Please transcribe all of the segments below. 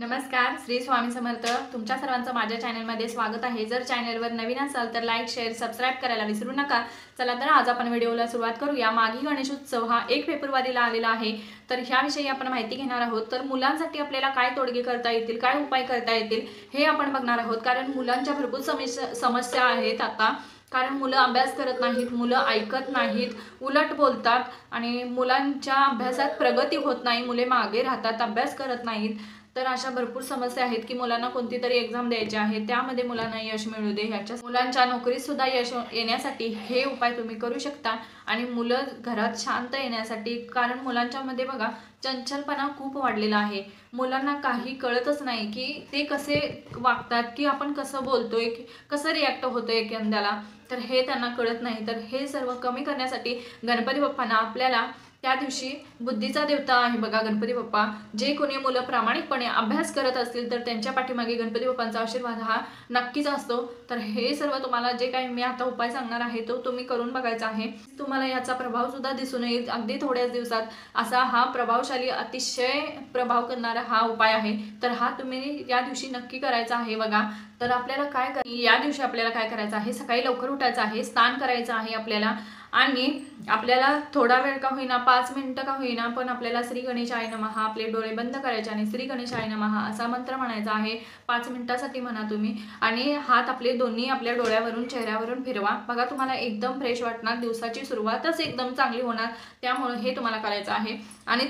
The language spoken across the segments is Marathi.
नमस्कार, श्री स्वामी समर्थ। तुमच्या सर्वांचं माझ्या चॅनलमध्ये स्वागत आहे। जर चॅनलवर नवीन असाल तर लाईक शेअर सबस्क्राइब करायला विसरू नका। चला तर आज आपण व्हिडिओला सुरुवात करूया। माघी गणेशोत्सव हा 1 फेब्रुवारीला आलेला आहे, तर ह्याविषयी आपण माहिती घेणार आहोत। तर मुलांसाठी आपल्याला काय तोडगे करता येतील, काय उपाय करता येतील हे आपण बघणार आहोत। कारण मुलांच्या भरपूर समस्या आहेत आता। कारण मुलं अभ्यास करत नाहीत, मुलं ऐकत नाहीत, उलट बोलतात आणि मुलांच्या अभ्यासात प्रगती होत नाही, मुले मागे राहतात, अभ्यास करत नाहीत। तर अशा भरपूर समस्या आहेत की मुलांना कोणती तरी एक्झाम द्यायची आहे, त्यामध्ये मुलांना यश मिळू दे, ह्याच्या मुलांच्या नोकरीत सुद्धा यश येण्यासाठी हे उपाय तुम्ही करू शकता। आणि मुलं घरात शांत येण्यासाठी, कारण मुलांच्या मध्ये बघा चंचलपणा खूप वाढलेला आहे। मुलांना काही कळतच नाही की ते कसे वागतात, की आपण कसं बोलतोय, कसं रिॲक्ट होतोय एखाद्याला, तर हे त्यांना कळत नाही। तर हे सर्व कमी करण्यासाठी गणपती बाप्पांना आपल्याला त्या दिवशी बुद्धीचा देवता आहे बघा गणपती बाप्पा, जे कोणी मुलं प्रामाणिकपणे अभ्यास करत असतील तर त्यांच्या पाठीमागे गणपती बाप्पांचा आशीर्वाद हा नक्कीच असतो। तर हे सर्व तुम्हाला जे काही मी आता उपाय सांगणार आहे तो तुम्ही करून बघायचा आहे। तुम्हाला याचा प्रभाव सुद्धा दिसून येईल अगदी थोड्याच दिवसात। असा हा प्रभावशाली, अतिशय प्रभाव करणारा हा उपाय आहे। तर हा तुम्ही या दिवशी नक्की करायचा आहे बघा। तर आपल्याला या दिवशी आपल्याला काय करायचं आहे, सकाळी लवकर उठायचं आहे, स्नान करायचं आहे आपल्याला। आणि आपल्याला थोडा वेळ का होईना, 5 मिनिटं का होईना, पण आपल्याला श्री गणेशाय नमः आपले डोळे बंद करायचे आणि श्री गणेशाय नमः असा मंत्र म्हणायचा आहे। 5 मिनिटासाठी म्हणा तुम्ही। आणि हात आपले दोन्ही आपल्या डोळ्यावरून चेहऱ्यावरून फिरवा बघा, तुम्हाला एकदम फ्रेश वाटणार, दिवसाची सुरुवातच एकदम चांगली होणार। त्यामुळे हे तुम्हाला करायचं आहे। आणि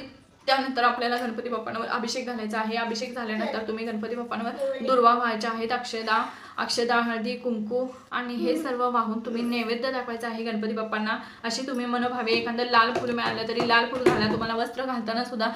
त्यानंतर आपल्याला गणपती बाप्पांवर अभिषेक घालायचा आहे। अभिषेक झाल्यानंतर तुम्ही गणपती बाप्पांवर दुर्वा व्हायच्या आहेत, अक्षदा हळदी कुंकू आणि हे सर्व वाहून तुम्ही नैवेद्य दाखवायचा आहे गणपती बाप्पांना। अशी तुम्ही मनोभावे एखादं लाल फूल मिळालं तरी लाल फूल घाला। तुम्हाला वस्त्र घालताना सुद्धा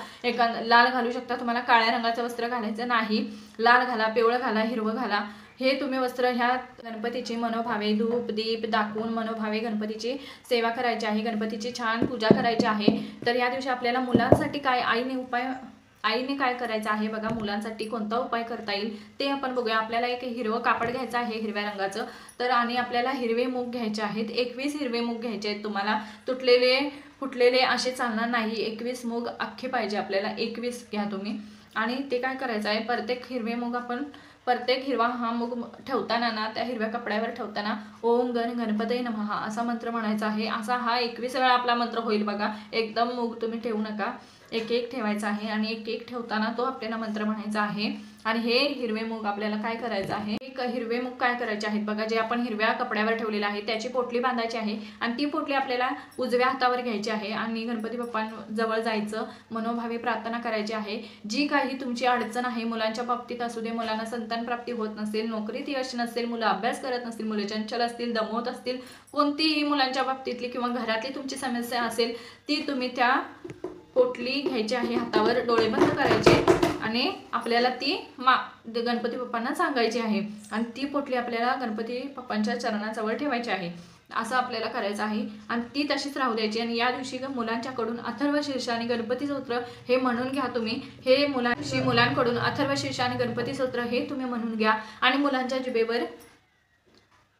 लाल घालू शकता, तुम्हाला काळ्या रंगाचं वस्त्र घालायचं नाही, लाल घाला, पिवळं घाला, हिरवं घाला। हे तुम्ही वस्त्र ह्या गणपतीची मनोभावे धूप दीप दाखवून मनोभावे गणपतीची सेवा करायची आहे, गणपतीची छान पूजा करायची आहे। तर या दिवशी आपल्याला मुलांसाठी काय आईने काय करायचं आहे बघा, मुलांसाठी कोणता उपाय करता येईल ते आपण बघूया। आपल्याला एक हिरवं कापड घ्यायचं आहे हिरव्या रंगाचं, तर आणि आपल्याला हिरवे मूग घ्यायचे आहेत। 21 हिरवे मूग घ्यायचे आहेत तुम्हाला, तुटलेले फुटलेले असे चालणार नाही, 21 मूग अख्खे पाहिजे आपल्याला, 21 घ्या तुम्ही। आणि ते काय करायचं आहे, प्रत्येक हिरवा हा मूग ठेवताना ना, त्या हिरव्या कपड्यावर ठेवताना ओम गणपतये नमः असा मंत्र म्हणायचा आहे। असा हा 21 वेळा आपला मंत्र होईल बघा। एकदम मूग तुम्ही ठेवू नका, एक एक ठेवायचा आहे आणि एक एक ठेवताना तो आपल्याला मंत्र म्हणायचा आहे। आणि हे हिरवे मूग आपल्याला काय करायचं आहे, हिरवे मूग काय करायचे आहेत बघा, जे आपण हिरव्या कपड्यावर ठेवलेलं आहे त्याची पोटली बांधायची आहे। आणि ती पोटली आपल्याला उजव्या हातावर घ्यायची आहे आणि गणपती बाप्पांजवळ जायचं, मनोभावे प्रार्थना करायची आहे। जी काही तुमची अडचण आहे, मुलांच्या बाबतीत असू दे, मुलांना संतान प्राप्ती होत नसेल, नोकरीत यश नसेल, मुलं अभ्यास करत नसतील, मुले चंचल असतील, दमवत असतील, कोणतीही मुलांच्या बाबतीतली किंवा घरातली तुमची समस्या असेल, ती तुम्ही त्या पोटली घ्यायची आहे, हातावर डोळे बंद करायचे आणि आपल्याला ती गणपती बाप्पांना सांगायची आहे। आणि ती पोटली आपल्याला गणपती बाप्पांच्या चरणाजवळ ठेवायची आहे। असं आपल्याला करायचं आहे आणि ती तशीच राहू द्यायची। आणि या दिवशी मुलांच्याकडून अथर्व शीर्ष आणि गणपती स्तोत्र हे म्हणून घ्या तुम्ही। हे मुलांकडून अथर्व शीर्ष आणि गणपती स्तोत्र हे तुम्ही म्हणून घ्या आणि मुलांच्या जिभेवर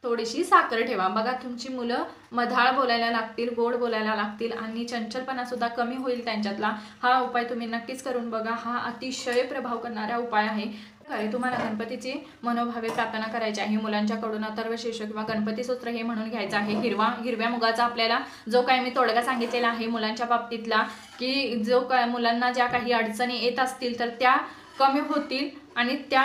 थोडीशी साखर ठेवा बघा। तुमची मुलं मधाळ बोलायला लागतील, गोड बोलायला लागतील आणि चंचलपणा सुद्धा कमी होईल त्यांच्यातला। हा उपाय तुम्ही नक्कीच करून बघा, हा अतिशय प्रभाव करणारा उपाय आहे। तुम्हाला गणपतीची मनोभावे प्रार्थना करायची आहे। मुलांच्याकडून अथर्व शीर्ष किंवा गणपती स्तोत्र हे म्हणून घ्यायचं आहे। हिरव्या मुगाचा आपल्याला जो काही मी तोडगा सांगितलेला आहे मुलांच्या बाबतीतला, की मुलांना ज्या काही अडचणी येत असतील तर त्या कमी होतील आणि त्या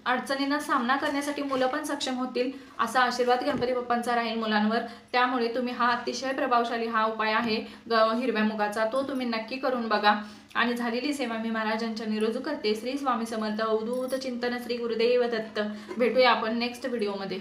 अडचणींना सामना करण्यासाठी मुलं पण सक्षम होतील, असा आशीर्वाद गणपती बाप्पांचा राहील मुलांवर। त्यामुळे तुम्ही हा अतिशय प्रभावशाली हा उपाय आहे हिरव्या मुगाचा, तो तुम्ही नक्की करून बघा। आणि झालेली सेवा मी महाराजांच्या निरोजू करते। श्री स्वामी समर्थ। अवधूत चिंतन श्री गुरुदेव दत्त। भेटूया आपण नेक्स्ट व्हिडिओमध्ये।